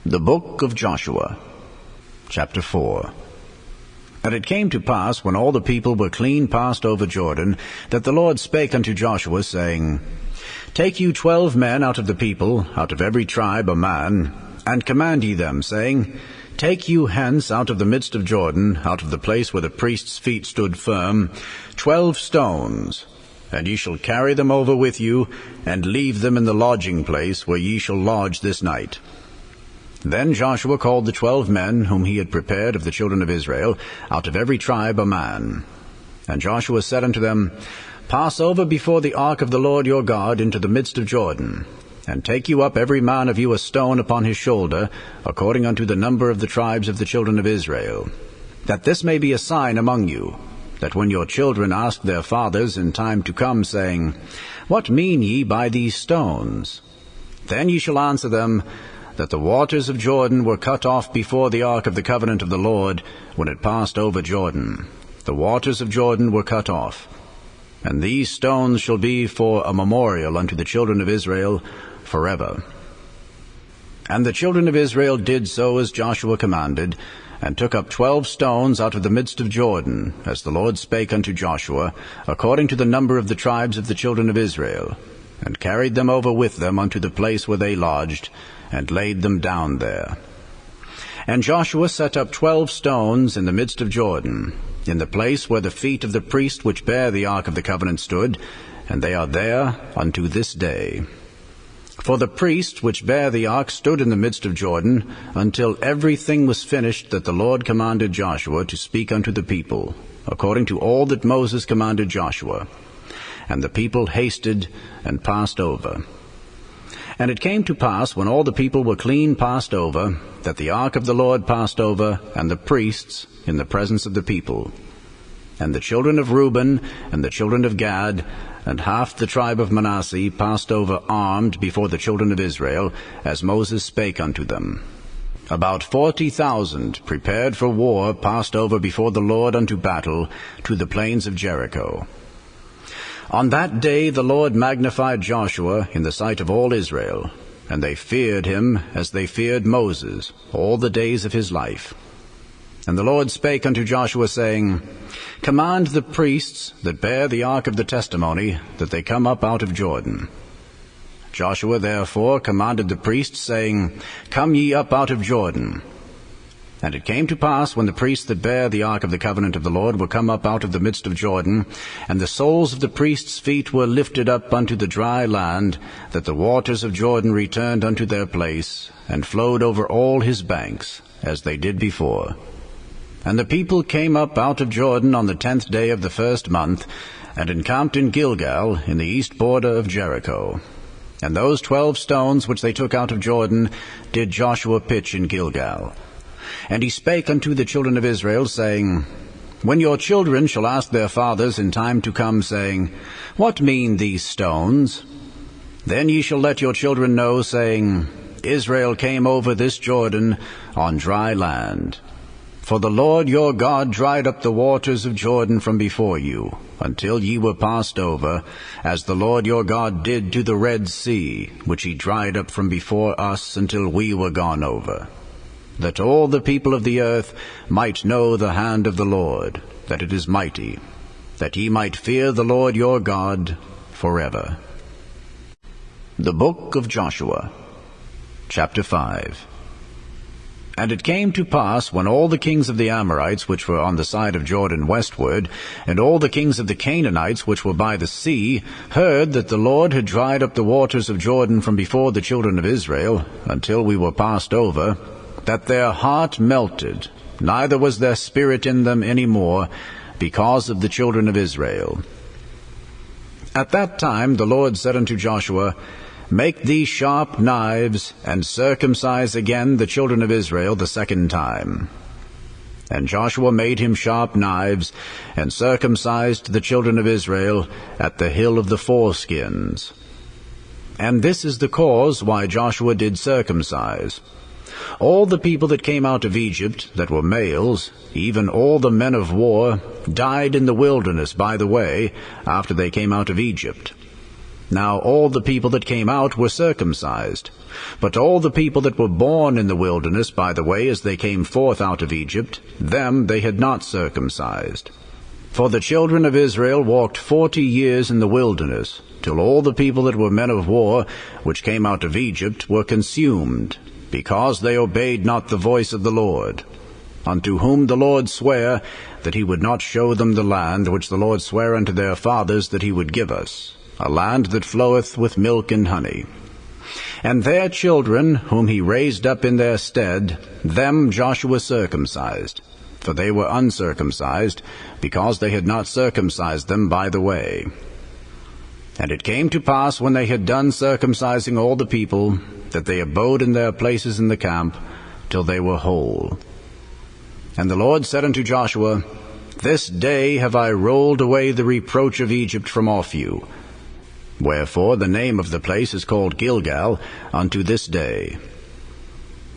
The Book of Joshua, Chapter 4. And it came to pass, when all the people were clean passed over Jordan, that the Lord spake unto Joshua, saying, Take you 12 men out of the people, out of every tribe a man, and command ye them, saying, Take you hence out of the midst of Jordan, out of the place where the priest's feet stood firm, 12 stones, and ye shall carry them over with you, and leave them in the lodging place where ye shall lodge this night. Then Joshua called the 12 men whom he had prepared of the children of Israel, out of every tribe a man. And Joshua said unto them, Pass over before the ark of the Lord your God into the midst of Jordan, and take you up every man of you a stone upon his shoulder, according unto the number of the tribes of the children of Israel, that this may be a sign among you, that when your children ask their fathers in time to come, saying, What mean ye by these stones? Then ye shall answer them, that the waters of Jordan were cut off before the ark of the covenant of the Lord, when it passed over Jordan. The waters of Jordan were cut off. And these stones shall be for a memorial unto the children of Israel forever. And the children of Israel did so as Joshua commanded, and took up 12 stones out of the midst of Jordan, as the Lord spake unto Joshua, according to the number of the tribes of the children of Israel, and carried them over with them unto the place where they lodged, and laid them down there. And Joshua set up 12 stones in the midst of Jordan, in the place where the feet of the priest which bare the ark of the covenant stood, and they are there unto this day. For the priest which bare the ark stood in the midst of Jordan, until everything was finished that the Lord commanded Joshua to speak unto the people, according to all that Moses commanded Joshua. And the people hasted and passed over. And it came to pass, when all the people were clean passed over, that the ark of the Lord passed over, and the priests, in the presence of the people. And the children of Reuben, and the children of Gad, and half the tribe of Manasseh passed over armed before the children of Israel, as Moses spake unto them. About 40,000 prepared for war passed over before the Lord unto battle, to the plains of Jericho. On that day the Lord magnified Joshua in the sight of all Israel, and they feared him as they feared Moses all the days of his life. And the Lord spake unto Joshua, saying, Command the priests that bear the ark of the testimony, that they come up out of Jordan. Joshua therefore commanded the priests, saying, Come ye up out of Jordan. And it came to pass, when the priests that bare the ark of the covenant of the Lord were come up out of the midst of Jordan, and the soles of the priests' feet were lifted up unto the dry land, that the waters of Jordan returned unto their place, and flowed over all his banks, as they did before. And the people came up out of Jordan on the 10th day of the first month, and encamped in Gilgal, in the east border of Jericho. And those 12 stones which they took out of Jordan did Joshua pitch in Gilgal. And he spake unto the children of Israel, saying, When your children shall ask their fathers in time to come, saying, What mean these stones? Then ye shall let your children know, saying, Israel came over this Jordan on dry land. For the Lord your God dried up the waters of Jordan from before you, until ye were passed over, as the Lord your God did to the Red Sea, which he dried up from before us until we were gone over, that all the people of the earth might know the hand of the Lord, that it is mighty, that ye might fear the Lord your God forever. The Book of Joshua, Chapter 5. And it came to pass, when all the kings of the Amorites which were on the side of Jordan westward, and all the kings of the Canaanites which were by the sea, heard that the Lord had dried up the waters of Jordan from before the children of Israel, until we were passed over, that their heart melted, neither was there spirit in them any more, because of the children of Israel. At that time the Lord said unto Joshua, Make thee sharp knives, and circumcise again the children of Israel the second time. And Joshua made him sharp knives, and circumcised the children of Israel at the hill of the foreskins. And this is the cause why Joshua did circumcise. All the people that came out of Egypt, that were males, even all the men of war, died in the wilderness by the way, after they came out of Egypt. Now all the people that came out were circumcised, but all the people that were born in the wilderness by the way as they came forth out of Egypt, them they had not circumcised. For the children of Israel walked 40 years in the wilderness, till all the people that were men of war, which came out of Egypt, were consumed, because they obeyed not the voice of the Lord, unto whom the Lord sware that he would not show them the land which the Lord sware unto their fathers that he would give us, a land that floweth with milk and honey. And their children, whom he raised up in their stead, them Joshua circumcised, for they were uncircumcised, because they had not circumcised them by the way. And it came to pass, when they had done circumcising all the people, that they abode in their places in the camp, till they were whole. And the Lord said unto Joshua, This day have I rolled away the reproach of Egypt from off you. Wherefore the name of the place is called Gilgal unto this day.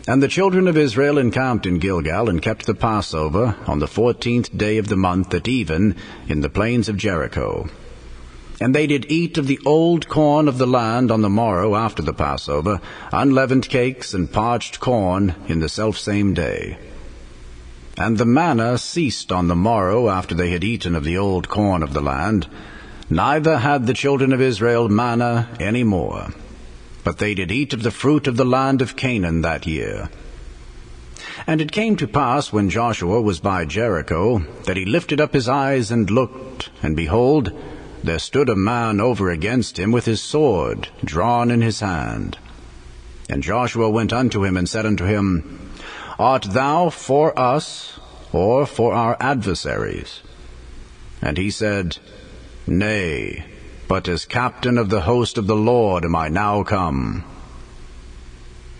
And the children of Israel encamped in Gilgal, and kept the Passover on the 14th day of the month at even, in the plains of Jericho. And they did eat of the old corn of the land on the morrow after the Passover, unleavened cakes and parched corn in the selfsame day. And the manna ceased on the morrow after they had eaten of the old corn of the land, neither had the children of Israel manna any more, but they did eat of the fruit of the land of Canaan that year. And it came to pass, when Joshua was by Jericho, that he lifted up his eyes and looked, and behold, there stood a man over against him with his sword drawn in his hand. And Joshua went unto him, and said unto him, Art thou for us, or for our adversaries? And he said, Nay, but as captain of the host of the Lord am I now come.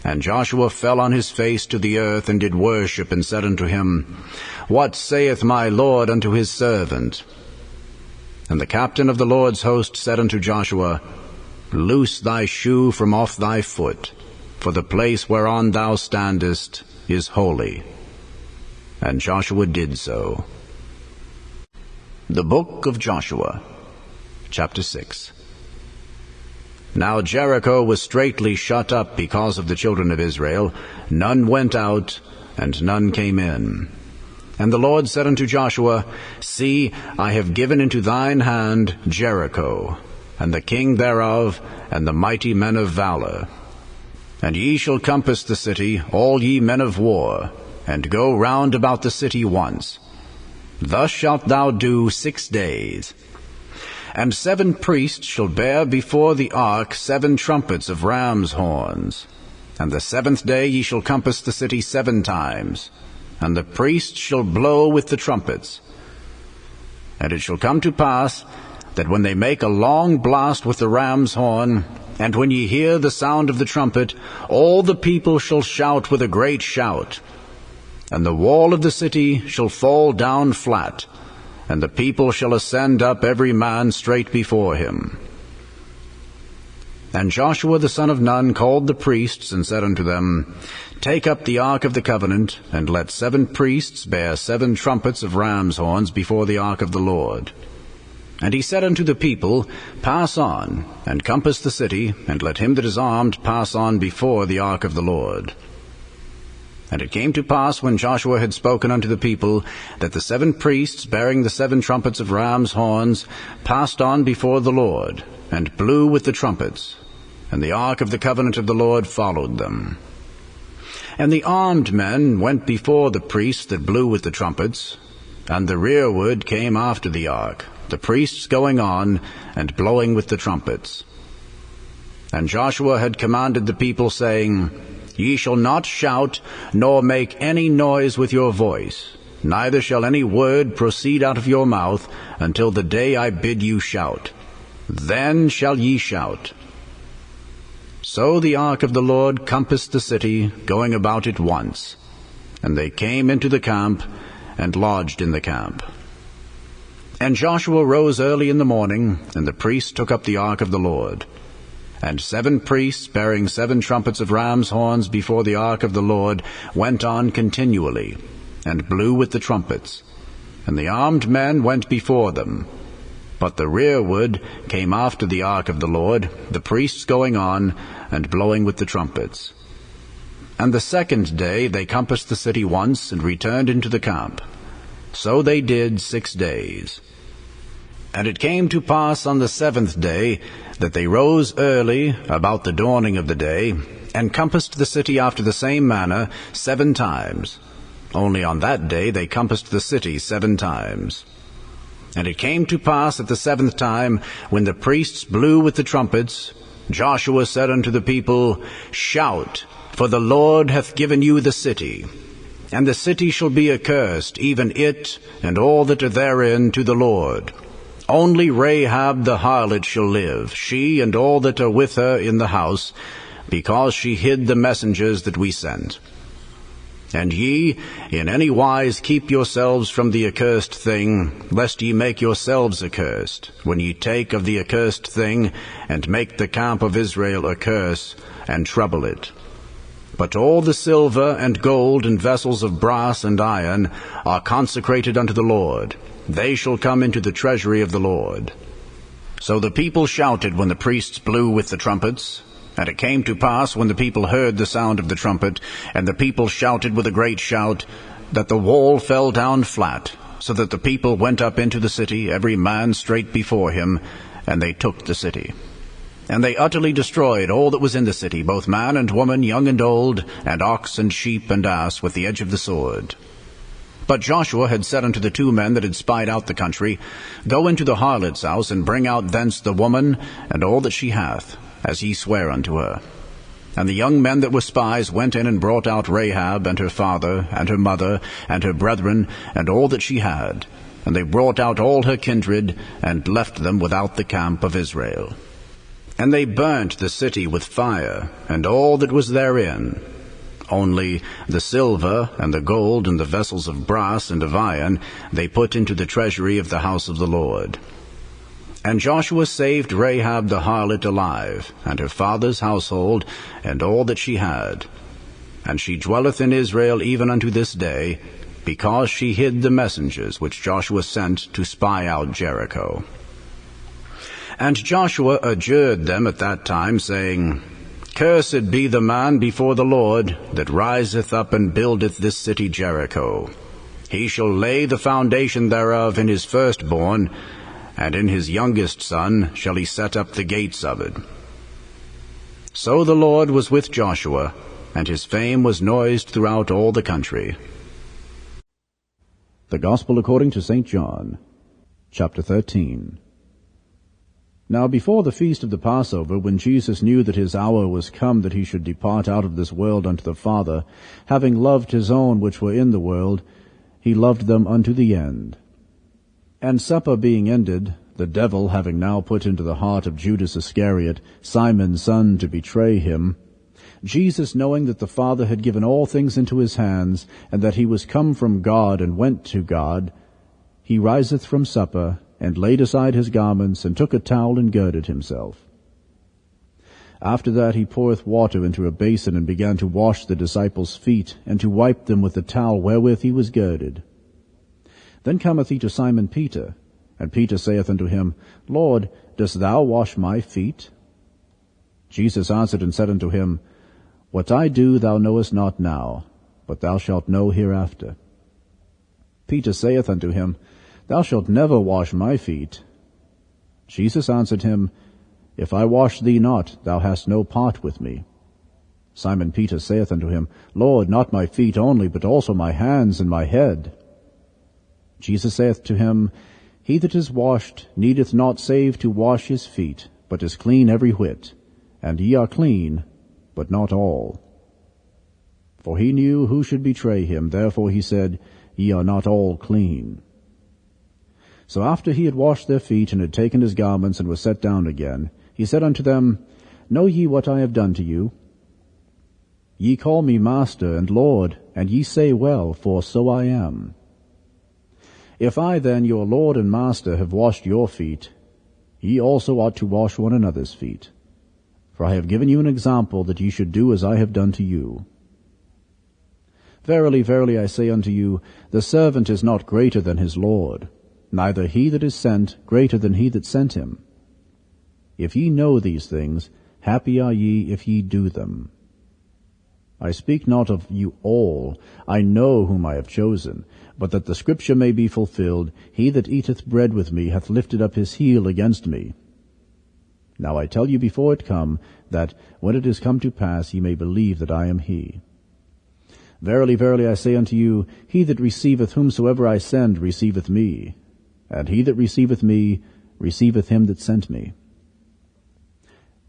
And Joshua fell on his face to the earth, and did worship, and said unto him, What saith my Lord unto his servant? And the captain of the Lord's host said unto Joshua, Loose thy shoe from off thy foot, for the place whereon thou standest is holy. And Joshua did so. The book of Joshua, chapter 6. Now Jericho was straitly shut up because of the children of Israel. None went out, and none came in. And the Lord said unto Joshua, See, I have given into thine hand Jericho, and the king thereof, and the mighty men of valor. And ye shall compass the city, all ye men of war, and go round about the city once. Thus shalt thou do 6 days. And 7 priests shall bear before the ark 7 trumpets of ram's horns. And the 7th day ye shall compass the city 7 times, and the priests shall blow with the trumpets. And it shall come to pass, that when they make a long blast with the ram's horn, and when ye hear the sound of the trumpet, all the people shall shout with a great shout. And the wall of the city shall fall down flat, and the people shall ascend up every man straight before him. And Joshua the son of Nun called the priests, and said unto them, Take up the ark of the covenant, and let 7 priests bear 7 trumpets of ram's horns before the ark of the Lord. And he said unto the people, Pass on, and compass the city, and let him that is armed pass on before the ark of the Lord. And it came to pass, when Joshua had spoken unto the people, that the 7 priests, bearing the 7 trumpets of ram's horns, passed on before the Lord, and blew with the trumpets, and the ark of the covenant of the Lord followed them. And the armed men went before the priests that blew with the trumpets, and the rearward came after the ark, the priests going on, and blowing with the trumpets. And Joshua had commanded the people, saying, Ye shall not shout, nor make any noise with your voice, neither shall any word proceed out of your mouth, until the day I bid you shout. Then shall ye shout. So the ark of the Lord compassed the city, going about it once. And they came into the camp, and lodged in the camp. And Joshua rose early in the morning, and the priests took up the ark of the Lord. And 7 priests, bearing 7 trumpets of ram's horns before the ark of the Lord, went on continually, and blew with the trumpets. And the armed men went before them. But the rearward came after the ark of the Lord, the priests going on, and blowing with the trumpets. And the second day they compassed the city once, and returned into the camp. So they did 6 days. And it came to pass on the 7th day, that they rose early, about the dawning of the day, and compassed the city after the same manner 7 times. Only on that day they compassed the city 7 times. And it came to pass at the 7th time, when the priests blew with the trumpets, Joshua said unto the people, Shout, for the Lord hath given you the city. And the city shall be accursed, even it, and all that are therein, to the Lord. Only Rahab the harlot shall live, she and all that are with her in the house, because she hid the messengers that we sent. And ye in any wise keep yourselves from the accursed thing, lest ye make yourselves accursed, when ye take of the accursed thing, and make the camp of Israel a curse, and trouble it. But all the silver and gold and vessels of brass and iron are consecrated unto the Lord. They shall come into the treasury of the Lord. So the people shouted when the priests blew with the trumpets. And it came to pass, when the people heard the sound of the trumpet, and the people shouted with a great shout, that the wall fell down flat, so that the people went up into the city, every man straight before him, and they took the city. And they utterly destroyed all that was in the city, both man and woman, young and old, and ox and sheep and ass, with the edge of the sword. But Joshua had said unto the 2 men that had spied out the country, Go into the harlot's house, and bring out thence the woman, and all that she hath, as ye swear unto her. And the young men that were spies went in and brought out Rahab, and her father, and her mother, and her brethren, and all that she had. And they brought out all her kindred, and left them without the camp of Israel. And they burnt the city with fire, and all that was therein. Only the silver, and the gold, and the vessels of brass and of iron, they put into the treasury of the house of the Lord. And Joshua saved Rahab the harlot alive, and her father's household, and all that she had. And she dwelleth in Israel even unto this day, because she hid the messengers which Joshua sent to spy out Jericho. And Joshua adjured them at that time, saying, Cursed be the man before the Lord, that riseth up and buildeth this city Jericho. He shall lay the foundation thereof in his firstborn, and in his youngest son shall he set up the gates of it. So the Lord was with Joshua, and his fame was noised throughout all the country. The Gospel according to St. John, chapter 13. Now before the feast of the Passover, when Jesus knew that his hour was come that he should depart out of this world unto the Father, having loved his own which were in the world, he loved them unto the end. And supper being ended, the devil having now put into the heart of Judas Iscariot, Simon's son, to betray him, Jesus, knowing that the Father had given all things into his hands, and that he was come from God and went to God, he riseth from supper, and laid aside his garments, and took a towel, and girded himself. After that he poureth water into a basin, and began to wash the disciples' feet, and to wipe them with the towel wherewith he was girded. Then cometh he to Simon Peter, and Peter saith unto him, Lord, dost thou wash my feet? Jesus answered and said unto him, What I do thou knowest not now, but thou shalt know hereafter. Peter saith unto him, Thou shalt never wash my feet. Jesus answered him, If I wash thee not, thou hast no part with me. Simon Peter saith unto him, Lord, not my feet only, but also my hands and my head. Jesus saith to him, He that is washed needeth not save to wash his feet, but is clean every whit. And ye are clean, but not all. For he knew who should betray him, therefore he said, Ye are not all clean. So after he had washed their feet, and had taken his garments, and was set down again, he said unto them, Know ye what I have done to you? Ye call me Master and Lord, and ye say well, for so I am. If I then, your Lord and Master, have washed your feet, ye also ought to wash one another's feet. For I have given you an example, that ye should do as I have done to you. Verily, verily, I say unto you, the servant is not greater than his Lord, neither he that is sent greater than he that sent him. If ye know these things, happy are ye if ye do them. I speak not of you all, I know whom I have chosen, but that the scripture may be fulfilled, he that eateth bread with me hath lifted up his heel against me. Now I tell you before it come, that when it is come to pass ye may believe that I am he. Verily, verily, I say unto you, he that receiveth whomsoever I send receiveth me, and he that receiveth me receiveth him that sent me.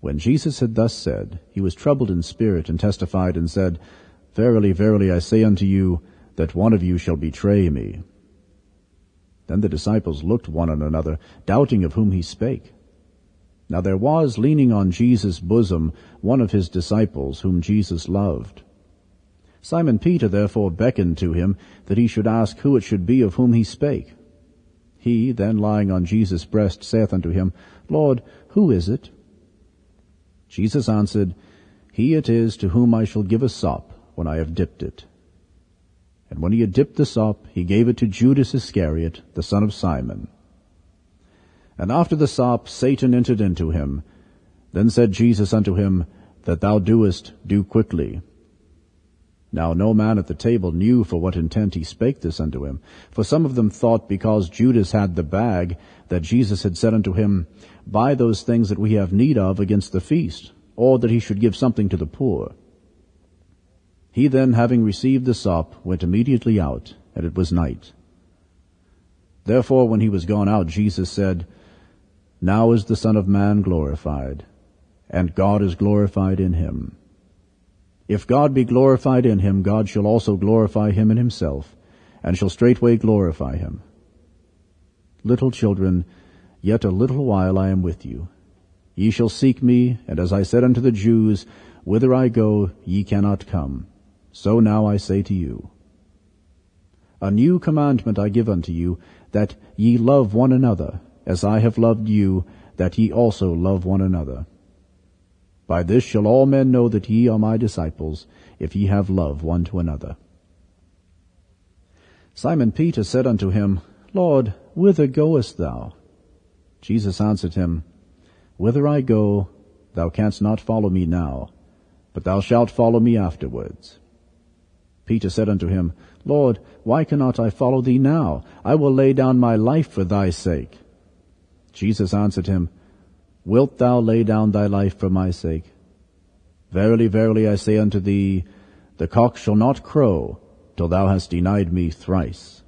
When Jesus had thus said, he was troubled in spirit, and testified, and said, Verily, verily, I say unto you, that one of you shall betray me. Then the disciples looked one on another, doubting of whom he spake. Now there was leaning on Jesus' bosom one of his disciples, whom Jesus loved. Simon Peter therefore beckoned to him, that he should ask who it should be of whom he spake. He, then lying on Jesus' breast, saith unto him, Lord, who is it? Jesus answered, He it is to whom I shall give a sop, when I have dipped it. And when he had dipped the sop, he gave it to Judas Iscariot, the son of Simon. And after the sop Satan entered into him. Then said Jesus unto him, That thou doest, do quickly. Now no man at the table knew for what intent he spake this unto him. For some of them thought, because Judas had the bag, that Jesus had said unto him, Buy those things that we have need of against the feast, or that he should give something to the poor. He then, having received the sop, went immediately out, and it was night. Therefore when he was gone out, Jesus said, Now is the Son of Man glorified, and God is glorified in him. If God be glorified in him, God shall also glorify him in himself, and shall straightway glorify him. Little children, yet a little while I am with you. Ye shall seek me, and as I said unto the Jews, Whither I go, ye cannot come. So now I say to you. A new commandment I give unto you, that ye love one another, as I have loved you, that ye also love one another. By this shall all men know that ye are my disciples, if ye have love one to another. Simon Peter said unto him, Lord, whither goest thou? Jesus answered him, Whither I go, thou canst not follow me now, but thou shalt follow me afterwards. Peter said unto him, Lord, why cannot I follow thee now? I will lay down my life for thy sake. Jesus answered him, Wilt thou lay down thy life for my sake? Verily, verily, I say unto thee, the cock shall not crow till thou hast denied me thrice.